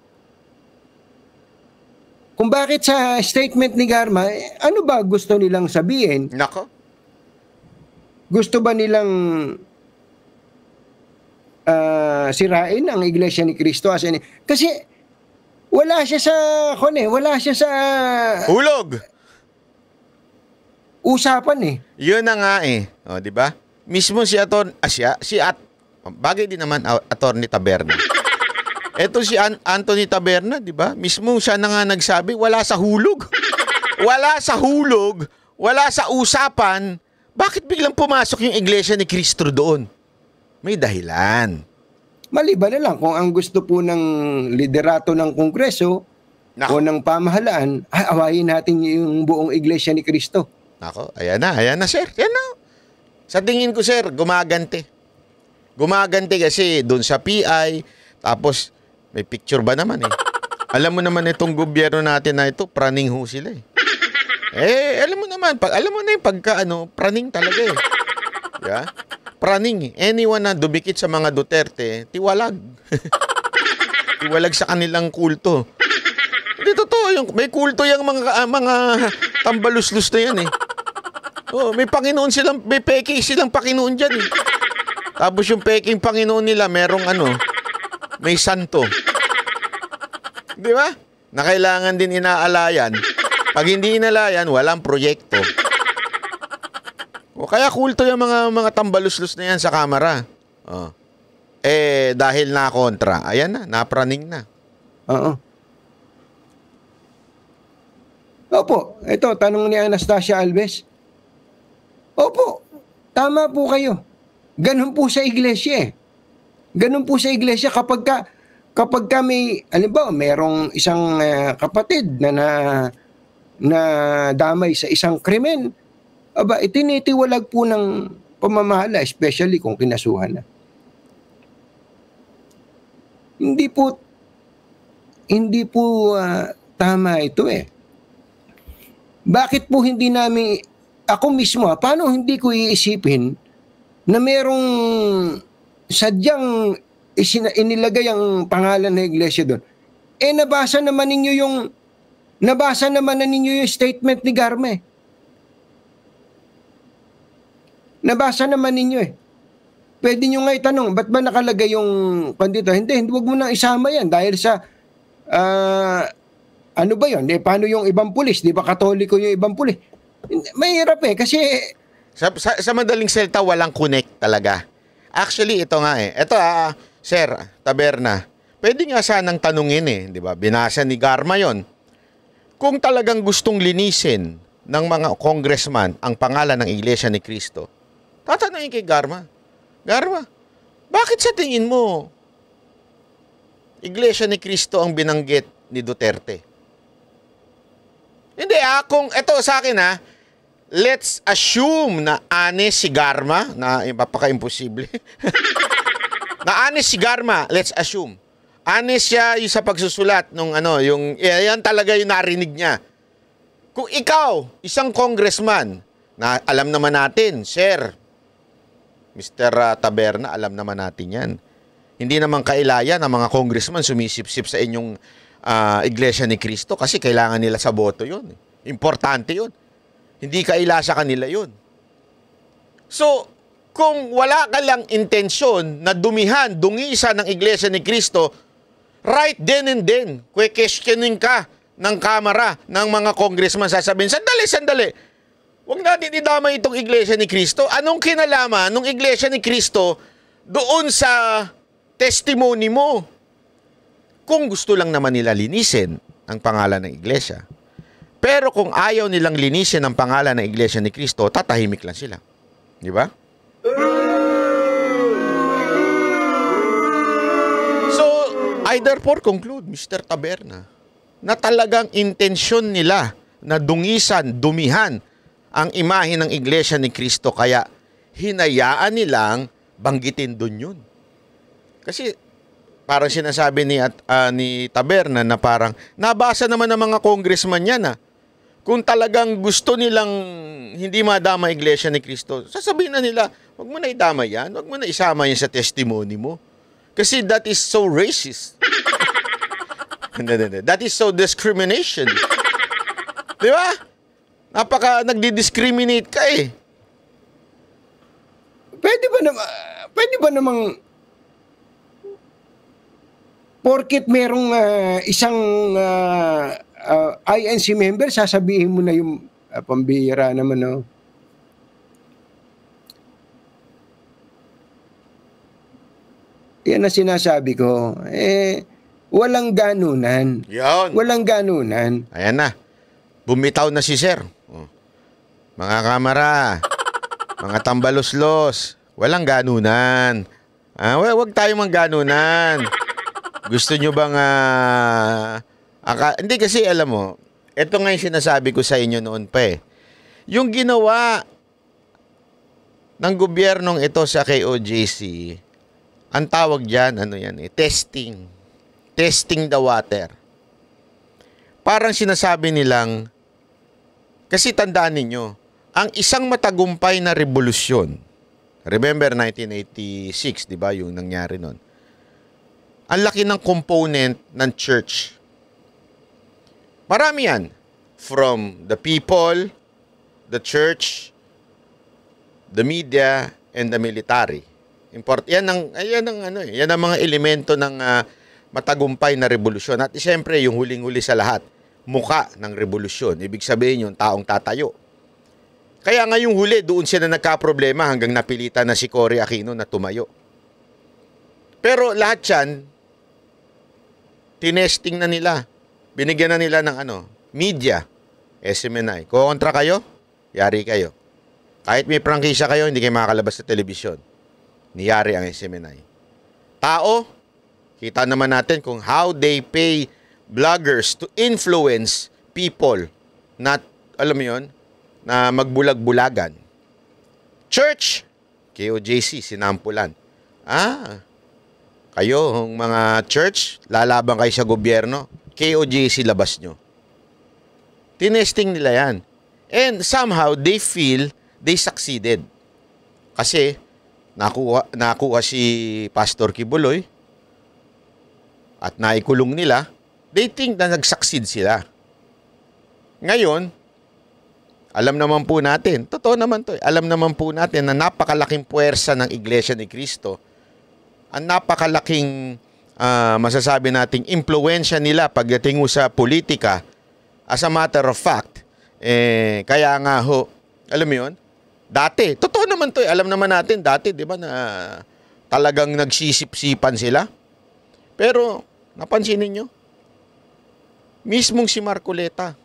kung bakit sa statement ni Garma, ano ba gusto nilang sabihin?
Nako.
Gusto ba nilang sirain ang Iglesia ni Cristo? Kasi wala siya sa
Hulog.
Usapan eh.
Yun na nga eh. O, di ba? Mismo si bagay din naman Attorney Taberna. Eto si Anthony Taberna, di ba? Mismo siya na nga nagsabi, wala sa hulog. Wala sa hulog, wala sa usapan. Bakit biglang pumasok yung Iglesia ni Cristo doon? May dahilan.
Maliban na lang kung ang gusto po ng liderato ng Kongreso o ng pamahalaan, awayin natin yung buong Iglesia ni Cristo.
Nako, ayan na sir. Yan na. Sa tingin ko sir, gumaganti. Gumaganti kasi doon sa PI, tapos may picture ba naman eh. Alam mo naman itong gobyerno natin na ito, praning ho sila eh. Alam mo naman, alam mo na yung praning talaga eh. Yeah? Praning eh. Anyone na dumikit sa mga Duterte, tiwalag. Tiwalag sa kanilang kulto. Hindi totoo, may kulto yung mga tambaluslus na yan eh. Oh, may Panginoon silang, may peke silang Panginoon dyan eh. Tapos yung peking Panginoon nila, merong may santo. Di ba? Na kailangan din inaalayan. Pag hindi inalayan, walang proyekto. O kaya kulto yung mga tambaluslus na yan sa kamera. Oh. Dahil na kontra, ayan na, napraning na.
Oo. Opo, ito, tanong ni Anastasia Alves. Opo, tama po kayo. Ganun po sa iglesia eh. Ganun po sa iglesia kapag ka may, merong isang kapatid na damay sa isang krimen, itinitiwalag po ng pamamahala, especially kung kinasuhan na. Hindi po tama ito eh. Bakit po hindi namin, ako mismo, paano hindi ko iisipin na merong sadyang inilagay ang pangalan ng iglesia doon? Nabasa naman na ninyo yung statement ni Garma eh. Nabasa naman ninyo eh. Pwede nyo nga itanong, ba't ba nakalagay yung pandito? Hindi, wag mo nang isama yan dahil sa ano ba yun? Paano yung ibang pulis? Di ba katoliko yung ibang pulis? Mahirap eh, kasi
Sa madaling salita, walang connect talaga. Actually, ito nga eh. Ito Sir Taberna, pwede nga sanang tanungin eh, di ba? Binasa ni Garma yon. Kung talagang gustong linisin ng mga congressman ang pangalan ng Iglesia ni Cristo, tatanungin kay Garma, Garma, bakit sa tingin mo Iglesia ni Cristo ang binanggit ni Duterte? Hindi kung ito sa akin let's assume na honest si Garma, na mapaka-imposible. Na honest si Garma, let's assume. Honest siya yung sa pagsusulat nung yan talaga yung narinig niya. Kung ikaw, isang congressman, na alam naman natin, Sir, Mr. Taberna, alam naman natin yan. Hindi naman kailaya ng mga congressman sumisip-sip sa inyong Iglesia ni Cristo kasi kailangan nila sa boto yun. Importante yun. Hindi kaila sa kanila yun. So, kung wala ka lang intensyon na dungisa ng Iglesia ni Cristo, right then and then, questioning ka ng Kamara, ng mga congressman, sasabihin, sandali. Huwag natin idama itong Iglesia ni Cristo. Anong kinalaman ng Iglesia ni Cristo doon sa testimony mo? Kung gusto lang naman nila linisin ang pangalan ng Iglesia. Pero kung ayaw nilang linisin ang pangalan ng Iglesia ni Cristo, tatahimik lang sila. Di ba? So, I therefore conclude, Mr. Taberna, na talagang intensyon nila na dumihan ang imahe ng Iglesia ni Cristo, kaya hinayaan nilang banggitin dun yun. Kasi parang sinasabi ni Taberna na parang nabasa naman ng mga congressman yan kung talagang gusto nilang hindi madama Iglesia ni Cristo, sasabihin na nila, wag mo na idama yan, wag mo na isama yan sa testimony mo. Kasi that is so racist. Hindi. That is so discrimination. Di ba? Nagdi-discriminate ka eh.
Pwede ba namang porket merong isang INC member, sasabihin mo na yung pambihira naman, no? Yan ang sinasabi ko. Walang ganunan.
Yan.
Walang ganunan.
Ayan na. Bumitaw na si Sir. Mga kamara, mga tambaloslos, walang ganunan. Wag tayo ganunan. Gusto nyo bang... hindi kasi alam mo, ito nga yung sinasabi ko sa inyo noon pa eh. Yung ginawa ng gobyernong ito sa KOJC, ang tawag dyan, testing. Testing the water. Parang sinasabi nilang, kasi tandaan ninyo, ang isang matagumpay na revolusyon, remember 1986, di ba, yung nangyari nun? Ang laki ng component ng church. Marami yan. From the people, the church, the media, and the military. Yan ang mga elemento ng matagumpay na revolusyon. At siyempre, yung huling-huli sa lahat, muka ng revolusyon. Ibig sabihin yung taong tatayo. Kaya ngayong huli, doon siya na nagka-problema hanggang napilitan na si Cory Aquino na tumayo. Pero lahat yan, tinesting na nila. Binigyan na nila ng media, SMNI. Kontra kayo, yari kayo. Kahit may prangkisa kayo, hindi kayo makakalabas sa telebisyon. Niyari ang SMNI. Tao, kita naman natin kung how they pay bloggers to influence people. Not, alam mo yun, na magbulag-bulagan. Church, KOJC, sinampulan. Kayo, mga church, lalaban kayo sa gobyerno, KOJC labas nyo. Tinesting nila yan. And somehow, they feel they succeeded. Kasi, nakuha si Pastor Kibuloy at naikulong nila, they think na nag-succeed sila. Ngayon, alam naman po natin, totoo naman to, alam naman po natin na napakalaking puwersa ng Iglesia ni Cristo, ang napakalaking masasabi nating impluwensya nila pagdating sa politika. As a matter of fact, kaya nga ho, alam mo yun, dati, totoo naman to, alam naman natin dati, di ba, na talagang nagsisip-sipan sila. Pero, napansin ninyo, mismong si Marcoleta,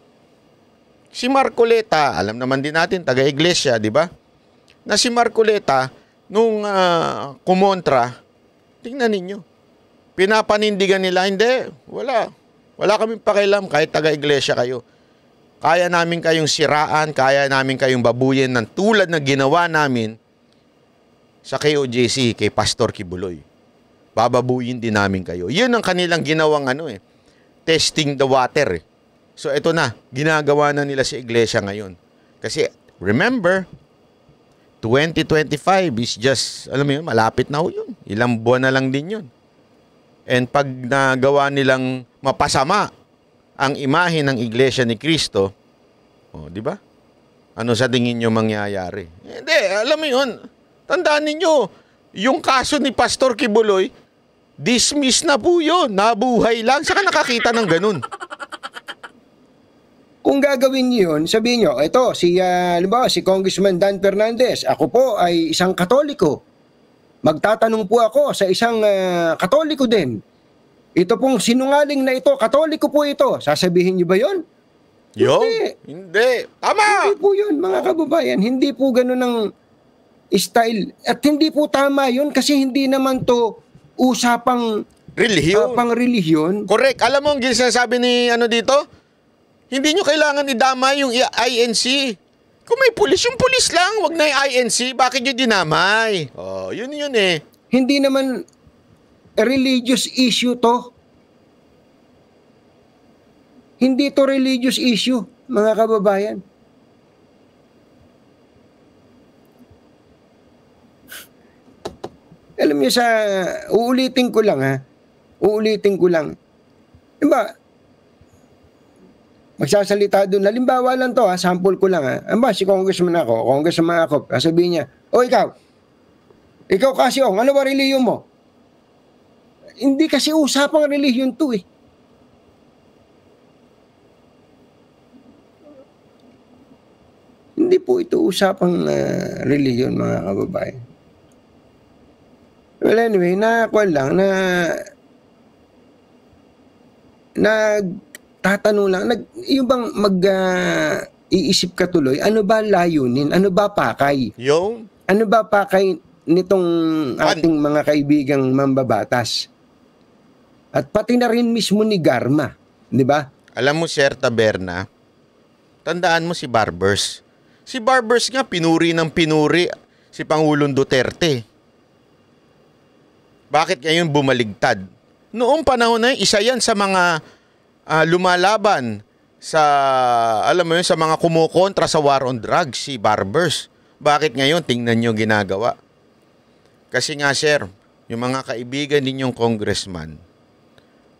alam naman din natin, taga-iglesia, di ba? Na si Marcoleta, nung kumontra, tingnan ninyo, pinapanindigan nila, hindi, wala kaming pakialam kahit taga-iglesia kayo. Kaya namin kayong siraan, kaya namin kayong babuyin ng tulad na ginawa namin sa KOJC, kay Pastor Kibuloy. Bababuyin din namin kayo. Yun ang kanilang ginawang testing the water. So ito na, ginagawa na nila sa iglesia ngayon. Kasi remember, 2025 is just, alam mo yun, malapit na ho yun. Ilang buwan na lang din yun. And pag nagawa nilang mapasama ang imahe ng Iglesia ni Cristo, di ba? Ano sa tingin nyo mangyayari? Hindi, alam mo yun. Tandaan ninyo, yung kaso ni Pastor Kibuloy, dismiss na po yun. Nabuhay lang. Saka nakakita ng ganun.
Kung gagawin niyo yun, sabihin nyo, ito, si Congressman Dan Fernandez, ako po ay isang Katoliko. Magtatanong po ako sa isang Katoliko din. Ito pong sinungaling na ito, Katoliko po ito. Sasabihin niyo ba yun?
Hindi. Tama!
Hindi po yun, mga kababayan. Hindi po ganun ang style. At hindi po tama yun kasi hindi naman to usapang
relihiyon.
Pang-relihiyon.
Correct. Alam mo ang sinasabi ni dito? Hindi nyo kailangan idamay yung INC. Kung may pulis, yung pulis lang. Wag na yung INC. Bakit nyo dinamay? Yun eh.
Hindi naman religious issue to. Hindi to religious issue, mga kababayan. Alam niyo uulitin ko lang ha. Uulitin ko lang. Diba, magsasalita doon. Halimbawa lang to ha, sample ko lang ha. Si congressman ako, sabihin niya, o ikaw kasi ano ba reliyon mo? Hindi kasi usapang reliyon to eh. Hindi po ito usapang reliyon, mga kababayan. Well, anyway, nagtatanong lang, yung bang iisip ka tuloy, ano ba layunin? Ano ba pakay?
Yung?
Ano ba pakay nitong ating mga kaibigang mambabatas? At pati na rin mismo ni Garma, di ba?
Alam mo, Sir Taberna, tandaan mo si Barbers. Si Barbers nga, pinuri ng pinuri si Pangulong Duterte. Bakit ngayon bumaligtad? Noong panahon na isa yan sa mga lumalaban sa, alam mo yun, sa mga kumukontra sa war on drugs, si Barbers. Bakit ngayon? Tingnan nyo ginagawa. Kasi nga, sir, yung mga kaibigan ninyong congressman,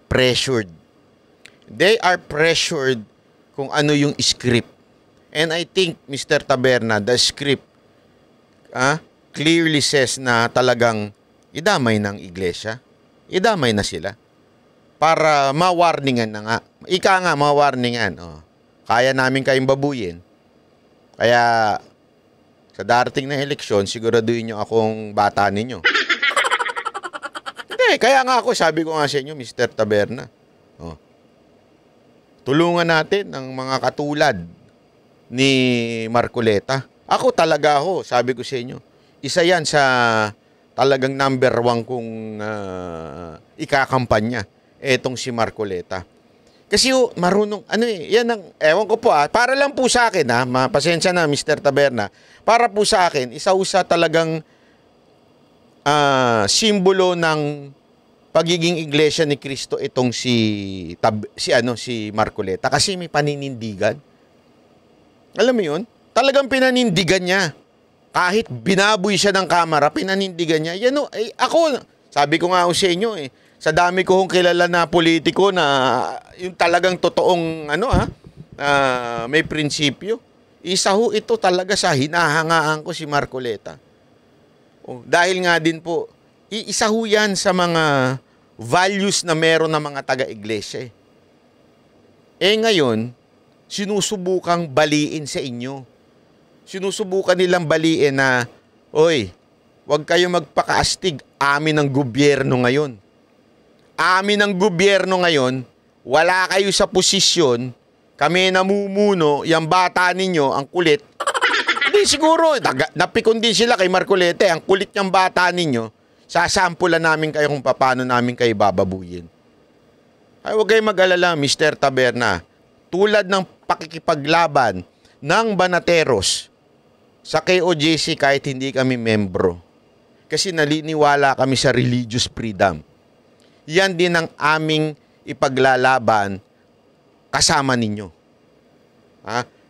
pressured. They are pressured kung ano yung script. And I think, Mr. Taberna, the script clearly says na talagang idamay ng iglesia. Idamay na sila. Para ma-warningan na nga. Ika nga, ma-warningan. Kaya namin kayong babuyin. Kaya, sa darating na eleksyon, siguraduhin nyo akong bata ninyo. Hindi, kaya nga ako, sabi ko nga sa inyo, Mr. Taberna. Tulungan natin ang mga katulad ni Marcoleta. Ako talaga sabi ko sa inyo, isa yan sa talagang number 1 kong ikakampanya, etong si Marcoleta. Kasi marunong, yan ang, ewan ko po para lang po sa akin mapasensya na Mr. Taberna, para po sa akin, isa talagang simbolo ng pagiging iglesia ni Cristo itong si Marcoleta, kasi may paninindigan. Alam mo yun? Talagang pinanindigan niya. Kahit binaboy siya ng kamera, pinanindigan niya. Yan ako, sabi ko nga sa inyo sa dami ko kilala na politiko na yung talagang totoong may prinsipyo. Isa ito talaga sa hinahangaan ko si Marcoleta. Dahil nga din po, isa yan sa mga values na meron ng mga taga-iglesia. Ngayon, sinusubukang baliin sa inyo. Sinusubukan nilang baliin na, huwag kayo magpakaastig, amin ang gobyerno ngayon. Amin ang gobyerno ngayon, wala kayo sa posisyon, kami namumuno, yung bata ninyo, ang kulit. Hindi siguro, napikon din sila kay Marcoleta, ang kulit ng bata ninyo, sasampulan namin kayo kung paano namin kayo bababuyin. Ay, huwag kayong mag-alala, Mr. Taberna. Tulad ng pakikipaglaban ng Banateros sa KOJC kahit hindi kami membro. Kasi naliniwala kami sa religious freedom. Yan din ang aming ipaglalaban kasama ninyo.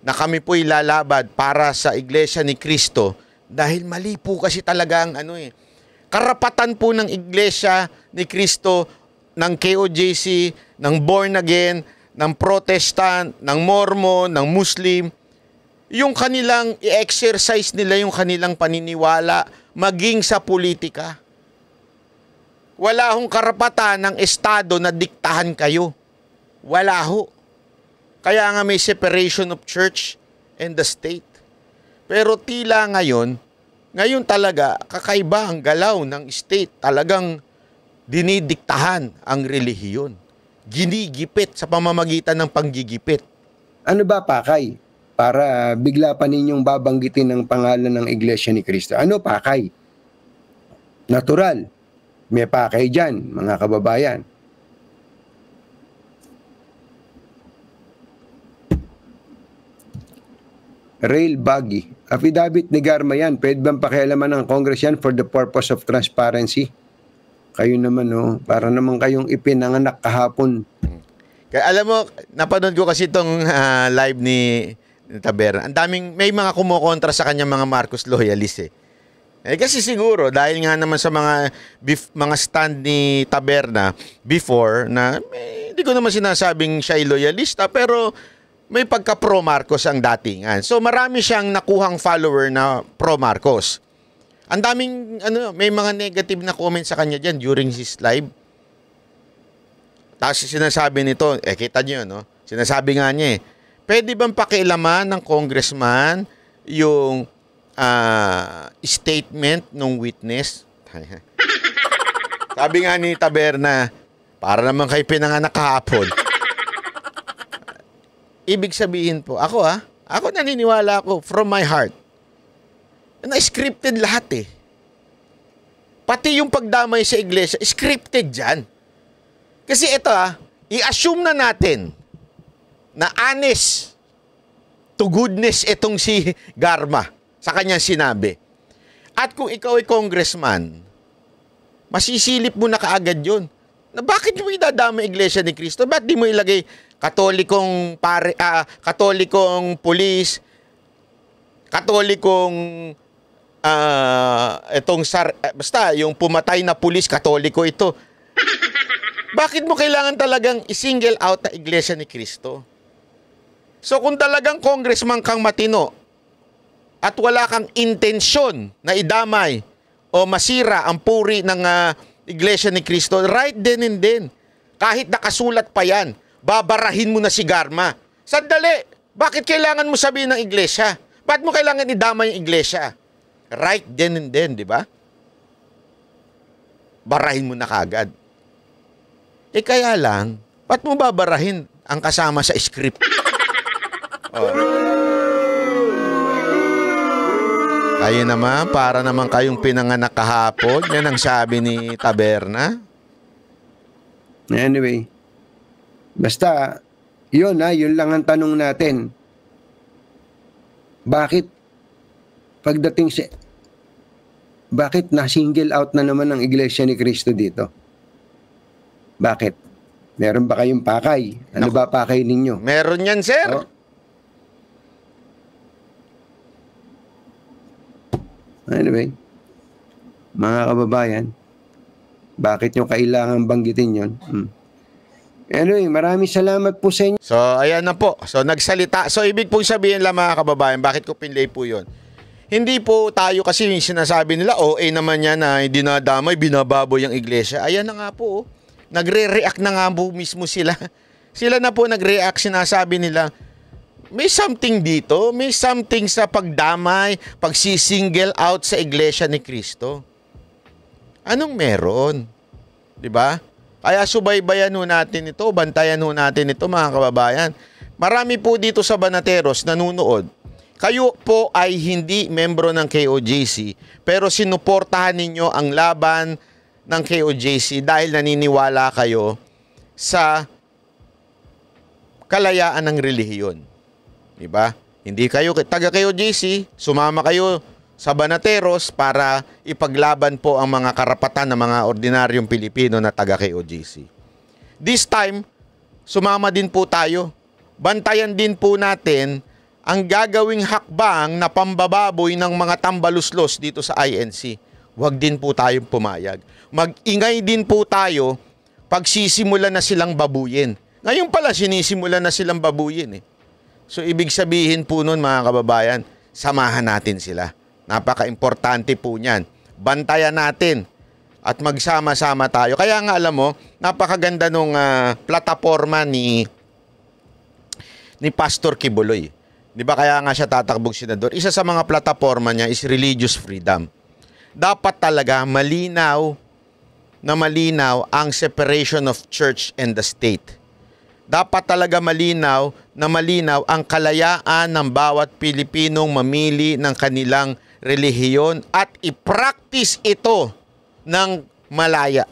Na kami po'y lalaban para sa Iglesia ni Cristo dahil mali po kasi talaga ang karapatan po ng Iglesia ni Cristo, ng KOJC, ng Born Again, ng Protestant, ng Mormon, ng Muslim, yung kanilang i-exercise nila yung kanilang paniniwala maging sa politika. Wala hong karapatan ng Estado na diktahan kayo. Wala ho. Kaya nga may separation of church and the state. Pero tila ngayon talaga kakaiba ang galaw ng state. Talagang dinidiktahan ang relihiyon. Ginigipit sa pamamagitan ng panggigipit.
Ano ba pakay? Para bigla pa ninyong babanggitin ang pangalan ng Iglesia ni Cristo. Ano pakay? Natural. May pakay dyan, mga kababayan. Rail buggy. Affidavit ni Garma yan. Pwede bang pakialaman ng Congress yan for the purpose of transparency? Kayo naman, para naman kayong ipinanganak kahapon.
Kaya alam mo, napanood ko kasi itong live ni Taberna. Ang daming, may mga kumukontra sa kanyang mga Marcos loyalists Kasi siguro dahil nga naman sa mga stand ni Taberna before na hindi ko naman sinasabing siya'y loyalista pero may pagka pro Marcos ang datingan. So marami siyang nakuhang follower na pro Marcos. Ang daming may mga negative na comment sa kanya diyan during his live. Tapos sinasabi nito, kita niyo no? Sinasabi nga niya pwede bang pakialaman ng congressman yung statement ng witness? Sabi nga ni Taberna, para naman kayo pinanganak kahapon. Ibig sabihin po, ako naniniwala ako from my heart na scripted lahat Pati yung pagdamay sa iglesia, scripted dyan. Kasi ito i-assume na natin na honest to goodness itong si Garma sa kanyang sinabi. At kung ikaw ay congressman, masisilip mo na kaagad yun. Na bakit mo idadama iglesia ni Cristo? Ba't di mo ilagay katolikong pulis, katolikong basta yung pumatay na pulis, katoliko ito. Bakit mo kailangan talagang i-single out na iglesia ni Cristo? So kung talagang congressman kang matino, at wala kang intensyon na idamay o masira ang puri ng Iglesia ni Cristo, right then and then, kahit nakasulat pa yan, babarahin mo na si Garma. Sandali, bakit kailangan mo sabihin ng iglesia? Bakit mo kailangan idamay yung iglesia? Right then and then, di ba? Barahin mo na kagad. Kaya lang, bakit mo babarahin ang kasama sa script? Kayo naman, para naman kayong pinanganak kahapon. Yan ang sabi ni Taberna.
Anyway, basta, yun lang ang tanong natin. Bakit na-single out na naman ang Iglesia ni Cristo dito? Bakit? Meron ba kayong pakay? Ano ba pakay ninyo?
Meron yan, sir.
Anyway, mga kababayan, bakit nyo kailangan banggitin yun? Anyway, maraming salamat po sa inyo.
So, ayan na po. So, nagsalita. So, ibig pong sabihin lang mga kababayan, bakit ko pinlay po yun? Hindi po tayo kasi yung sinasabi nila, naman yan na dinadamay, binababoy ang iglesia. Ayan na nga po. Nagre-react na nga po mismo sila. Sila na po nagre-react, sinasabi nila, may something dito, may something sa pagdamay, pagsisingle out sa iglesia ni Cristo. Anong meron? 'Di ba? Kaya subaybayan ho natin ito, bantayan ho natin ito mga kababayan. Marami po dito sa Banateros nanunood. Kayo po ay hindi membro ng KOJC, pero sinuportahan ninyo ang laban ng KOJC dahil naniniwala kayo sa kalayaan ng relihiyon. Diba? Hindi kayo taga KOJC, sumama kayo sa Banateros para ipaglaban po ang mga karapatan ng mga ordinaryong Pilipino na taga KOJC. This time, sumama din po tayo. Bantayan din po natin ang gagawing hakbang na pambababoy ng mga tambaluslos dito sa INC. Huwag din po tayong pumayag. Mag-ingay din po tayo pag sisimulan na silang babuyin. Ngayon pala, sinisimulan na silang babuyin So, ibig sabihin po nun mga kababayan, samahan natin sila. Napaka-importante po niyan. Bantayan natin at magsama-sama tayo. Kaya nga alam mo, napakaganda nung plataforma ni Pastor Kibuloy. Di ba kaya nga siya tatakbong senador? Isa sa mga plataforma niya is religious freedom. Dapat talaga malinaw ang separation of church and the state. Dapat talaga malinaw ang kalayaan ng bawat Pilipinong mamili ng kanilang relihiyon at i-practice ito ng malaya.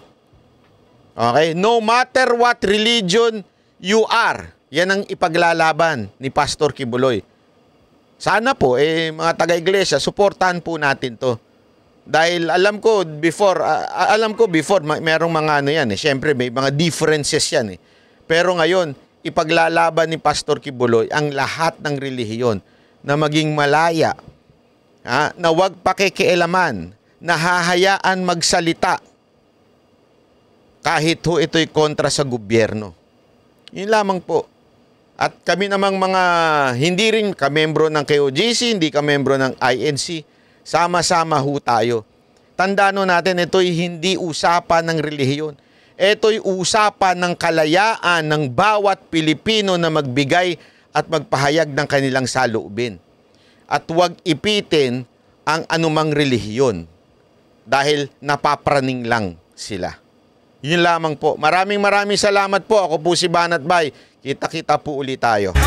Okay? No matter what religion you are, yan ang ipaglalaban ni Pastor Kibuloy. Sana po, mga taga-iglesia, suportahan po natin to. Dahil alam ko before, merong mga syempre may mga differences yan Pero ngayon, ipaglalaban ni Pastor Kibuloy ang lahat ng relihiyon na maging malaya, na huwag pakikialaman, nahahayaan magsalita kahit ho ito'y kontra sa gobyerno. Yun lamang po. At kami namang mga hindi rin kamembro ng KOJC, hindi kamembro ng INC, sama-sama ho tayo. Tandaan natin, ito'y hindi usapan ng relihiyon. Ito'y usapan ng kalayaan ng bawat Pilipino na magbigay at magpahayag ng kanilang saloobin. At huwag ipitin ang anumang relihiyon dahil napapraning lang sila. Yun lamang po. Maraming salamat po. Ako po si Banat Bay. Kita-kita po ulit tayo.